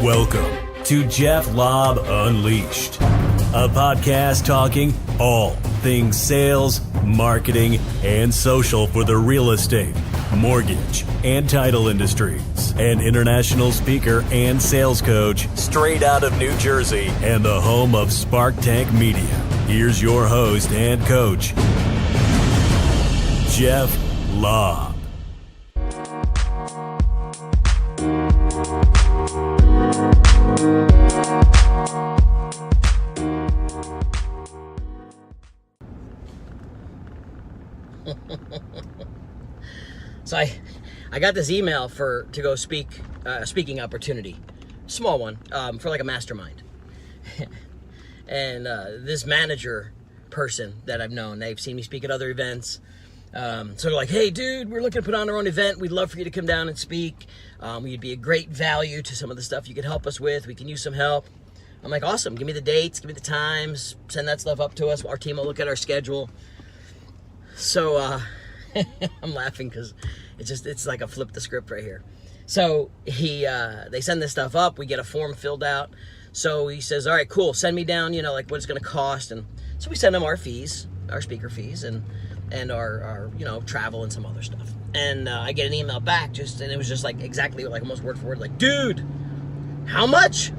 Welcome to Jeff Lobb Unleashed, a podcast talking all things sales, marketing, and social for the real estate, mortgage, and title industries. An international speaker and sales coach straight out of New Jersey and the home of Spark Tank Media. Here's your host and coach, Jeff Lobb. So I got this email to go speak, speaking opportunity, small one, for like a mastermind. And this manager person that I've known, they've seen me speak at other events. So they're like, hey dude, we're looking to put on our own event. We'd love for you to come down and speak. You'd be a great value to some of the stuff you could help us with. We can use some help. I'm like, awesome. Give me the dates, give me the times, send that stuff up to us. Our team will look at our schedule. So I'm laughing because it's like a flip the script right here. So they send this stuff up. We get a form filled out. So he says, all right, cool. Send me down, like what it's going to cost. And so we send him our fees, our speaker fees, and our travel and some other stuff. And I get an email back and it was just like exactly like almost word for word, like, dude, how much?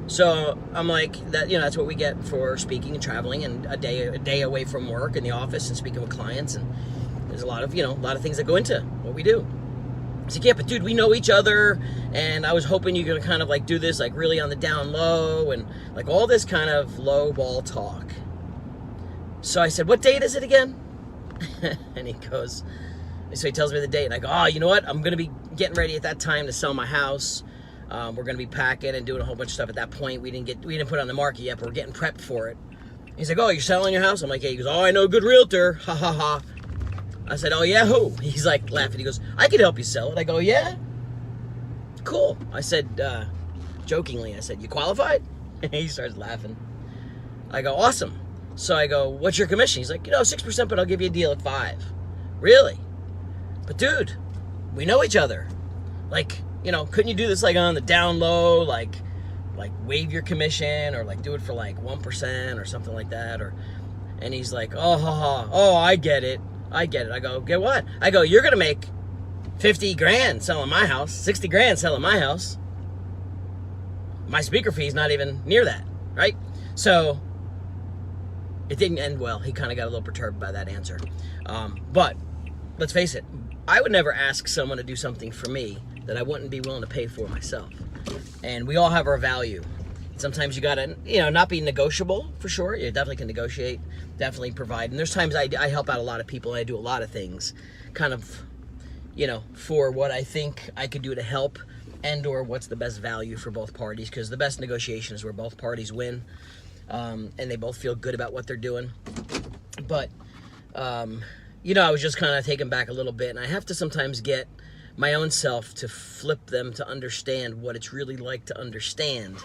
So I'm like, that's what we get for speaking and traveling and a day away from work in the office and speaking with clients. And there's a lot of things that go into what we do. He's like, yeah, but dude, we know each other. And I was hoping you're going to kind of like do this like really on the down low and like all this kind of low ball talk. So I said, what date is it again? And he tells me the date. And I go, oh, you know what? I'm going to be getting ready at that time to sell my house. We're going to be packing and doing a whole bunch of stuff at that point. We didn't put it on the market yet, but we're getting prepped for it. He's like, oh, you're selling your house? I'm like, yeah. He goes, oh, I know a good realtor. Ha, ha, ha. I said, oh, yeah, who? He's like laughing. He goes, I could help you sell it. I go, yeah? Cool. I said, jokingly, you qualified? And he starts laughing. I go, awesome. So I go, what's your commission? He's like, 6%, but I'll give you a deal at 5%. Really? But dude, we know each other. Like, couldn't you do this like on the down low, like waive your commission or like do it for like 1% or something like that? And he's like, oh, I get it. I go, get what? I go, you're going to make 50 grand selling my house, 60 grand selling my house. My speaker fee is not even near that, right? So it didn't end well. He kind of got a little perturbed by that answer. But let's face it, I would never ask someone to do something for me that I wouldn't be willing to pay for myself. And we all have our value. Sometimes you gotta, not be negotiable for sure. You definitely can negotiate, definitely provide. And there's times I help out a lot of people and I do a lot of things kind of, for what I think I could do to help and or what's the best value for both parties. Because the best negotiation is where both parties win and they both feel good about what they're doing. But, I was just kind of taken back a little bit. And I have to sometimes get my own self to flip them to understand what it's really like to understand.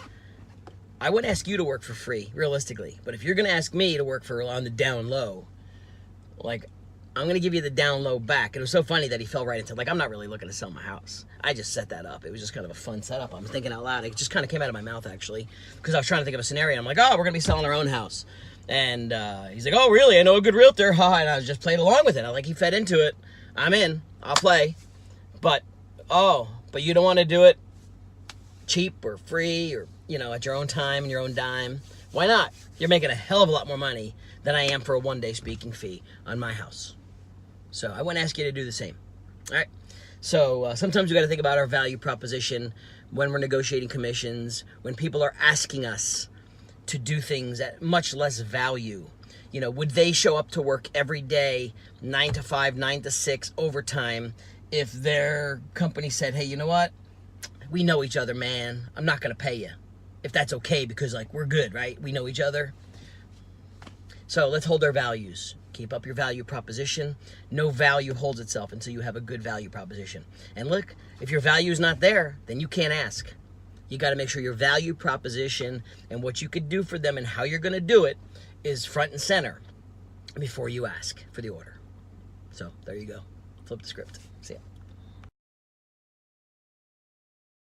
I wouldn't ask you to work for free, realistically. But if you're going to ask me to work for on the down low, like, I'm going to give you the down low back. And it was so funny that he fell right into it. Like, I'm not really looking to sell my house. I just set that up. It was just kind of a fun setup. I'm thinking out loud. It just kind of came out of my mouth, actually, because I was trying to think of a scenario. I'm like, oh, we're going to be selling our own house. And he's like, oh, really? I know a good realtor. And I was just playing along with it. He fed into it. I'm in. I'll play. But you don't want to do it cheap or free or, at your own time and your own dime. Why not? You're making a hell of a lot more money than I am for a one-day speaking fee on my house. So I wouldn't ask you to do the same. All right. So sometimes we got to think about our value proposition when we're negotiating commissions, when people are asking us to do things at much less value. Would they show up to work every day, 9 to 5, 9 to 6, overtime, if their company said, hey, you know what? We know each other, man. I'm not going to pay you. If that's okay, because we're good, right? We know each other. So let's hold our values. Keep up your value proposition. No value holds itself until you have a good value proposition. And look, if your value is not there, then you can't ask. You got to make sure your value proposition and what you could do for them and how you're going to do it is front and center before you ask for the order. So there you go. Flip the script. See ya.